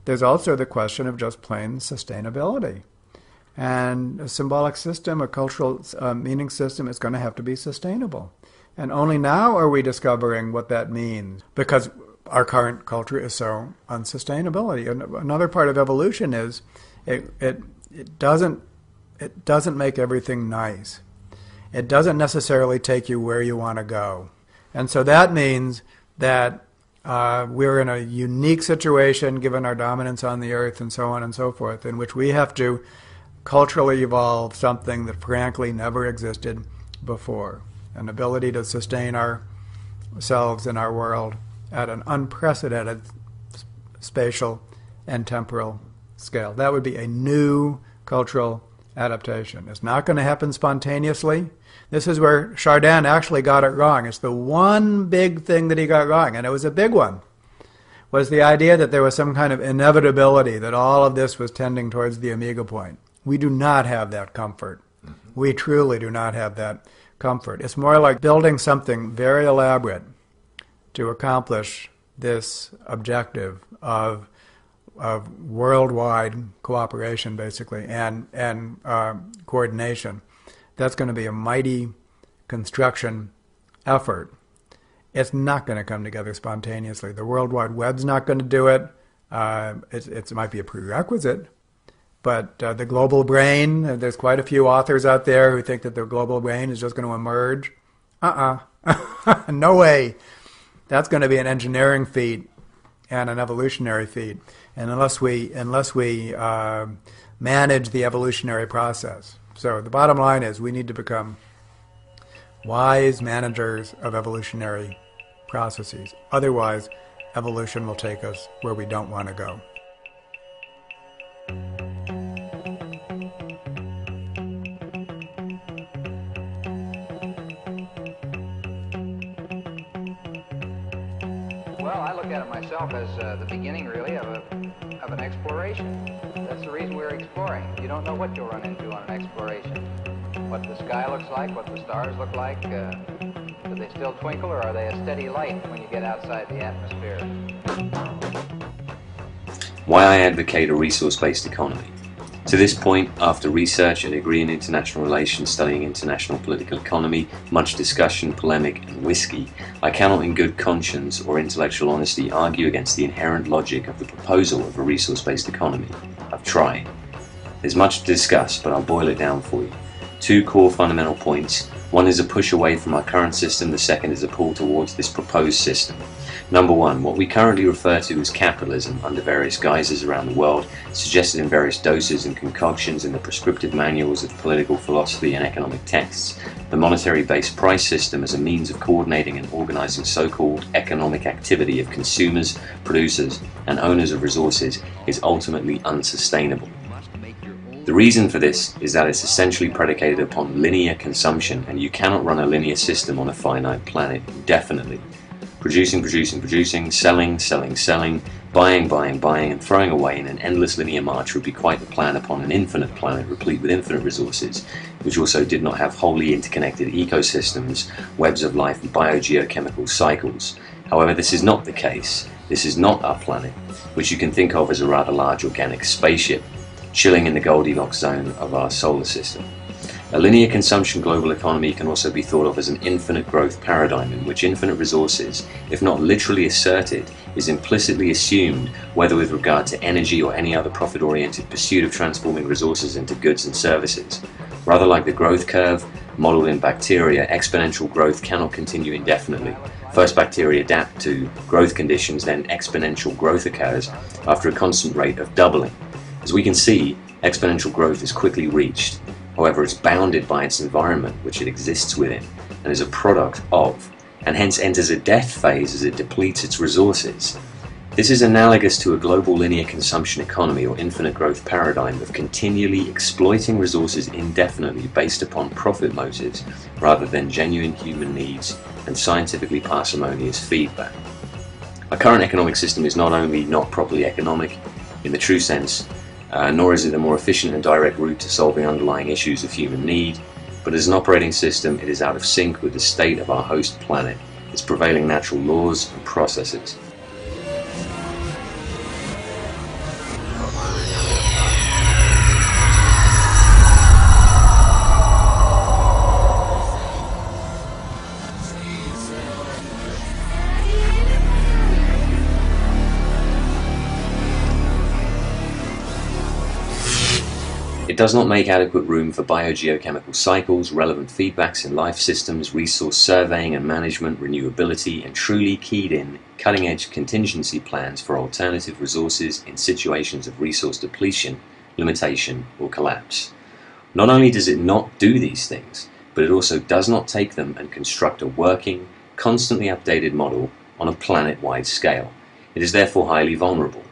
there's also the question of just plain sustainability. And a symbolic system, a cultural meaning system, is going to have to be sustainable. And only now are we discovering what that means, because our current culture is so unsustainability. And another part of evolution is it doesn't make everything nice. It doesn't necessarily take you where you want to go. And so that means that we're in a unique situation, given our dominance on the earth and so on and so forth, in which we have to culturally evolve something that frankly never existed before. An ability to sustain ourselves in our world at an unprecedented spatial and temporal scale. That would be a new cultural adaptation. It's not going to happen spontaneously. This is where Chardin actually got it wrong. It's the one big thing that he got wrong, and it was a big one, was the idea that there was some kind of inevitability, that all of this was tending towards the omega point. We do not have that comfort. We truly do not have that comfort. It's more like building something very elaborate to accomplish this objective of worldwide cooperation, basically, and coordination. That's going to be a mighty construction effort. It's not going to come together spontaneously. The World Wide Web's not going to do it. It might be a prerequisite. But the global brain, there's quite a few authors out there who think that the global brain is just going to emerge. No way. That's going to be an engineering feat and an evolutionary feat. And unless we manage the evolutionary process. So the bottom line is we need to become wise managers of evolutionary processes. Otherwise, evolution will take us where we don't want to go. Well, I look at it myself as the beginning, really, of an exploration. That's the reason we're exploring. You don't know what you'll run into on an exploration. What the sky looks like, what the stars look like. Do they still twinkle, or are they a steady light when you get outside the atmosphere? Why I advocate a resource-based economy. To this point, after research, a degree in international relations studying international political economy, much discussion, polemic, and whiskey, I cannot in good conscience or intellectual honesty argue against the inherent logic of the proposal of a resource-based economy. I've tried. There's much to discuss, but I'll boil it down for you. Two core fundamental points. One is a push away from our current system, the second is a pull towards this proposed system. Number one, what we currently refer to as capitalism under various guises around the world, suggested in various doses and concoctions in the prescriptive manuals of political philosophy and economic texts. The monetary-based price system as a means of coordinating and organizing so-called economic activity of consumers, producers, and owners of resources is ultimately unsustainable. The reason for this is that it's essentially predicated upon linear consumption, and you cannot run a linear system on a finite planet indefinitely. Producing, selling, buying, and throwing away in an endless linear march would be quite the plan upon an infinite planet replete with infinite resources, which also did not have wholly interconnected ecosystems, webs of life, and biogeochemical cycles. However, this is not the case. This is not our planet, which you can think of as a rather large organic spaceship, chilling in the Goldilocks zone of our solar system. A linear consumption global economy can also be thought of as an infinite growth paradigm in which infinite resources, if not literally asserted, is implicitly assumed, whether with regard to energy or any other profit-oriented pursuit of transforming resources into goods and services. Rather like the growth curve modeled in bacteria, exponential growth cannot continue indefinitely. First bacteria adapt to growth conditions, then exponential growth occurs after a constant rate of doubling. As we can see, exponential growth is quickly reached. However, it's bounded by its environment, which it exists within, and is a product of, and hence enters a death phase as it depletes its resources. This is analogous to a global linear consumption economy or infinite growth paradigm of continually exploiting resources indefinitely based upon profit motives rather than genuine human needs and scientifically parsimonious feedback. Our current economic system is not only not properly economic in the true sense, nor is it a more efficient and direct route to solving underlying issues of human need, but as an operating system it is out of sync with the state of our host planet, its prevailing natural laws and processes. It does not make adequate room for biogeochemical cycles, relevant feedbacks in life systems, resource surveying and management, renewability, and truly keyed-in, cutting-edge contingency plans for alternative resources in situations of resource depletion, limitation, or collapse. Not only does it not do these things, but it also does not take them and construct a working, constantly updated model on a planet-wide scale. It is therefore highly vulnerable.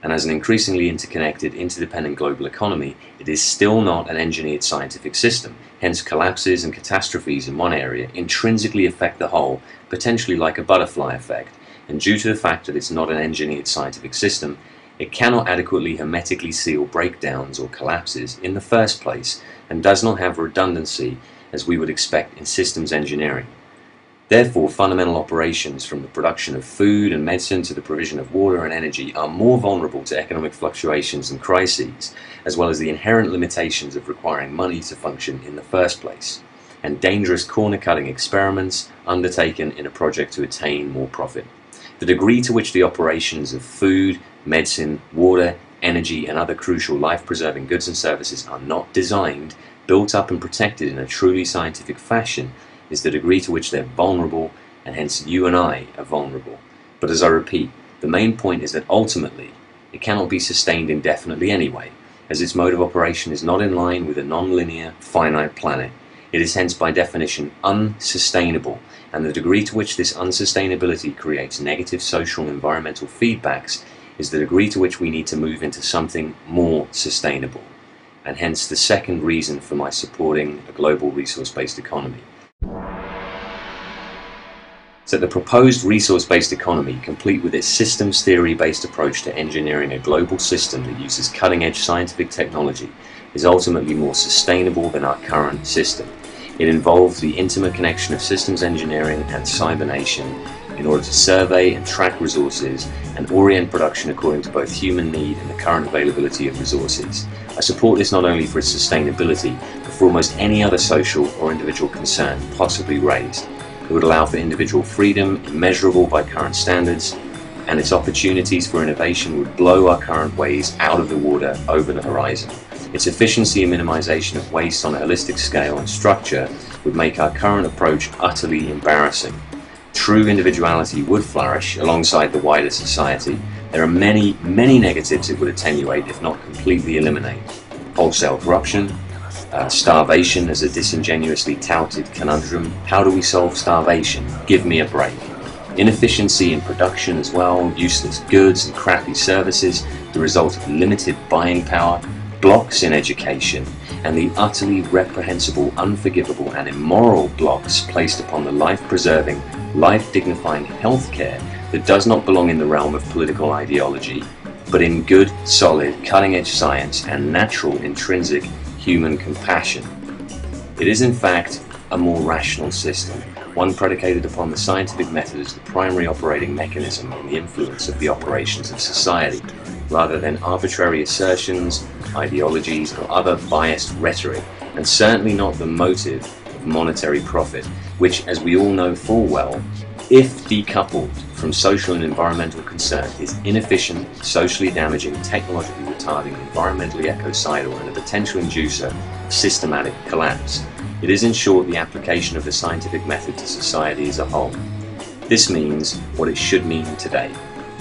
And as an increasingly interconnected, interdependent global economy, it is still not an engineered scientific system. Hence, collapses and catastrophes in one area intrinsically affect the whole, potentially like a butterfly effect. And due to the fact that it's not an engineered scientific system, it cannot adequately hermetically seal breakdowns or collapses in the first place, and does not have redundancy as we would expect in systems engineering. Therefore, fundamental operations from the production of food and medicine to the provision of water and energy are more vulnerable to economic fluctuations and crises, as well as the inherent limitations of requiring money to function in the first place, and dangerous corner-cutting experiments undertaken in a project to attain more profit. The degree to which the operations of food, medicine, water, energy, and other crucial life-preserving goods and services are not designed, built up and protected in a truly scientific fashion is the degree to which they're vulnerable, and hence you and I are vulnerable. But as I repeat, the main point is that ultimately it cannot be sustained indefinitely anyway, as its mode of operation is not in line with a non-linear, finite planet. It is hence by definition unsustainable, and the degree to which this unsustainability creates negative social and environmental feedbacks is the degree to which we need to move into something more sustainable, and hence the second reason for my supporting a global resource-based economy. So the proposed resource-based economy, complete with its systems theory-based approach to engineering a global system that uses cutting-edge scientific technology, is ultimately more sustainable than our current system. It involves the intimate connection of systems engineering and cybernation in order to survey and track resources and orient production according to both human need and the current availability of resources. I support this not only for its sustainability, but for almost any other social or individual concern possibly raised. It would allow for individual freedom, immeasurable by current standards, and its opportunities for innovation would blow our current ways out of the water over the horizon. Its efficiency and minimization of waste on a holistic scale and structure would make our current approach utterly embarrassing. True individuality would flourish alongside the wider society. There are many, many negatives it would attenuate, if not completely eliminate. Wholesale corruption, starvation as a disingenuously touted conundrum. How do we solve starvation? Give me a break. Inefficiency in production as well, useless goods and crappy services, the result of limited buying power, blocks in education, and the utterly reprehensible, unforgivable and immoral blocks placed upon the life-preserving, life-dignifying healthcare that does not belong in the realm of political ideology, but in good, solid, cutting-edge science and natural, intrinsic human compassion. It is in fact a more rational system, one predicated upon the scientific method as the primary operating mechanism in the influence of the operations of society, rather than arbitrary assertions, ideologies, or other biased rhetoric, and certainly not the motive of monetary profit, which, as we all know full well, if decoupled from social and environmental concern, is inefficient, socially damaging, technologically retarding, environmentally ecocidal, and a potential inducer of systematic collapse. It is in short the application of the scientific method to society as a whole. This means what it should mean today.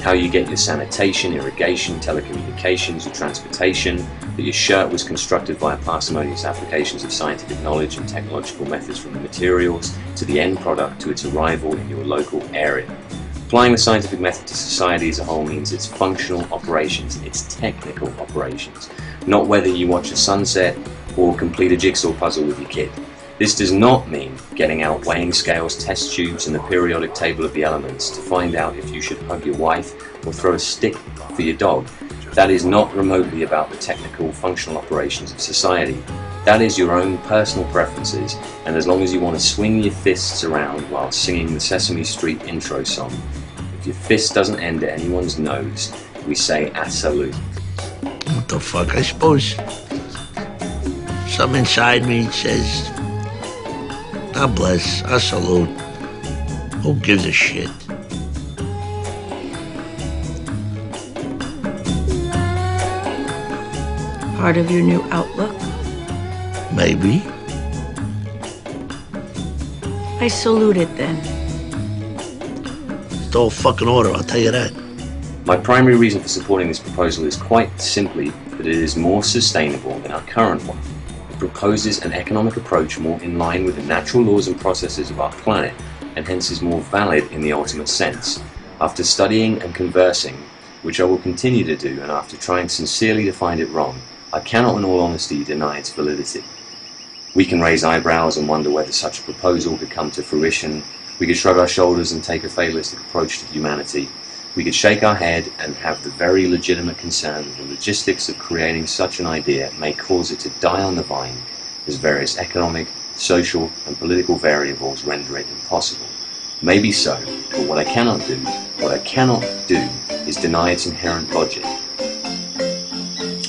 How you get your sanitation, irrigation, telecommunications, your transportation, that your shirt was constructed via parsimonious applications of scientific knowledge and technological methods from the materials to the end product to its arrival in your local area. Applying the scientific method to society as a whole means its functional operations, its technical operations, not whether you watch a sunset or complete a jigsaw puzzle with your kid. This does not mean getting out weighing scales, test tubes and the periodic table of the elements to find out if you should hug your wife or throw a stick for your dog. That is not remotely about the technical, functional operations of society. That is your own personal preferences, and as long as you want to swing your fists around while singing the Sesame Street intro song, if your fist doesn't end at anyone's nose, we say absolute. What the fuck, I suppose? Something inside me says, God bless, I salute. Who gives a shit? part of your new outlook? Maybe. I salute it then. It's all fucking order, I'll tell you that. My primary reason for supporting this proposal is quite simply that it is more sustainable than our current one. It proposes an economic approach more in line with the natural laws and processes of our planet, and hence is more valid in the ultimate sense. After studying and conversing, which I will continue to do, and after trying sincerely to find it wrong, I cannot in all honesty deny its validity. We can raise eyebrows and wonder whether such a proposal could come to fruition. We could shrug our shoulders and take a fatalistic approach to humanity. We could shake our head and have the very legitimate concern that the logistics of creating such an idea may cause it to die on the vine, as various economic, social and political variables render it impossible. Maybe so, but what I cannot do is deny its inherent logic.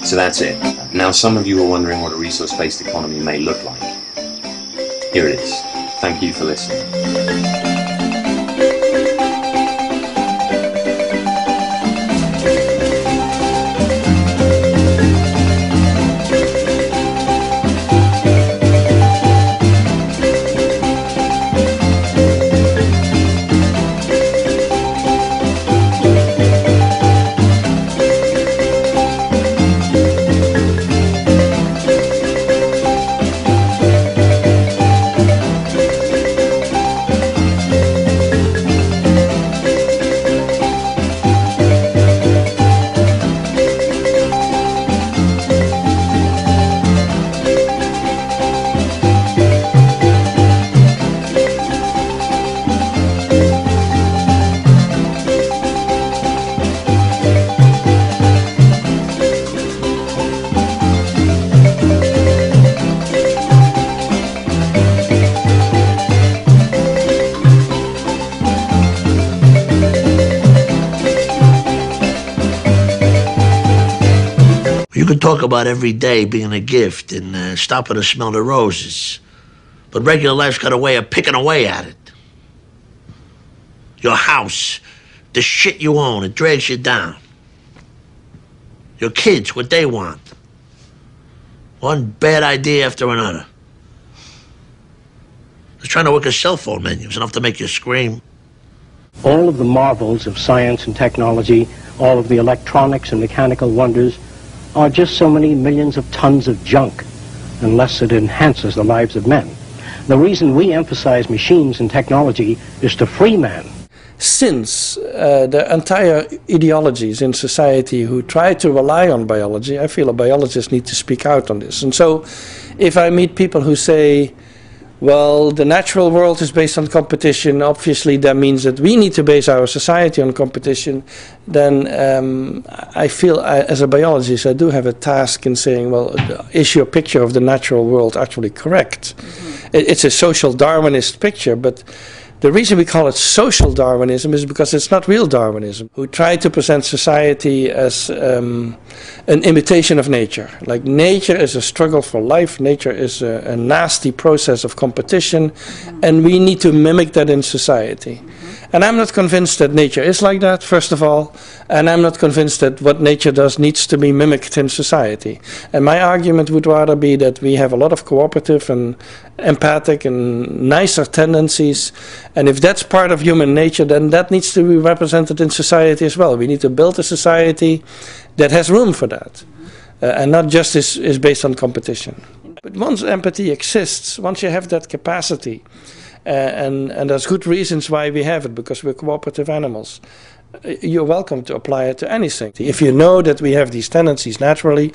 So that's it. Now some of you are wondering what a resource-based economy may look like. Here it is. Thank you for listening. You could talk about every day being a gift and stopping to smell the roses. But regular life's got a way of picking away at it. Your house, the shit you own, it drags you down. Your kids, what they want. One bad idea after another. They're trying to work a cell phone menu. It's enough to make you scream. All of the marvels of science and technology, all of the electronics and mechanical wonders, are just so many millions of tons of junk, unless it enhances the lives of men. The reason we emphasize machines and technology is to free man. Since the entire ideologies in society who try to rely on biology, I feel a biologist need to speak out on this. And so if I meet people who say, well, the natural world is based on competition, obviously that means that we need to base our society on competition, then I feel, as a biologist, I do have a task in saying, well, is your picture of the natural world actually correct? Mm-hmm. It's a social Darwinist picture, but the reason we call it social Darwinism is because it's not real Darwinism, who try to present society as an imitation of nature. Like nature is a struggle for life, nature is a nasty process of competition, and we need to mimic that in society. And I'm not convinced that nature is like that, first of all, and I'm not convinced that what nature does needs to be mimicked in society. And my argument would rather be that we have a lot of cooperative and empathic and nicer tendencies, and if that's part of human nature, then that needs to be represented in society as well. We need to build a society that has room for that, and not just is based on competition. But once empathy exists, once you have that capacity, and there's good reasons why we have it, because we're cooperative animals, you're welcome to apply it to anything. If you know that we have these tendencies naturally,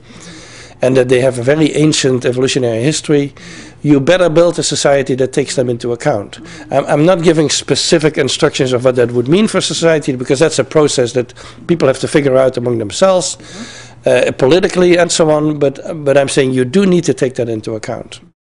and that they have a very ancient evolutionary history, you better build a society that takes them into account. I'm not giving specific instructions of what that would mean for society, because that's a process that people have to figure out among themselves, politically and so on, but I'm saying you do need to take that into account.